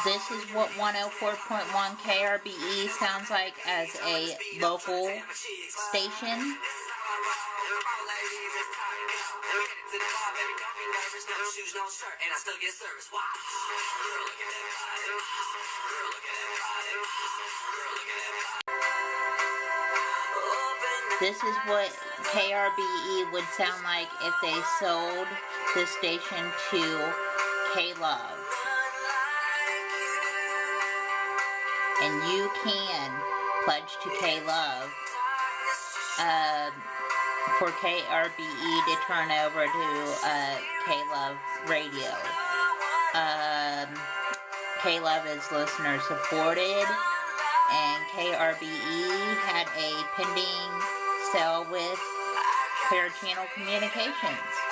This is what 104.1 KRBE sounds like as a local station. This is what KRBE would sound like if they sold this station to K-Love. And you can pledge to K-Love for KRBE to turn over to K-Love Radio. K-Love is listener supported, and KRBE had a pending sale with Clear Channel Communications.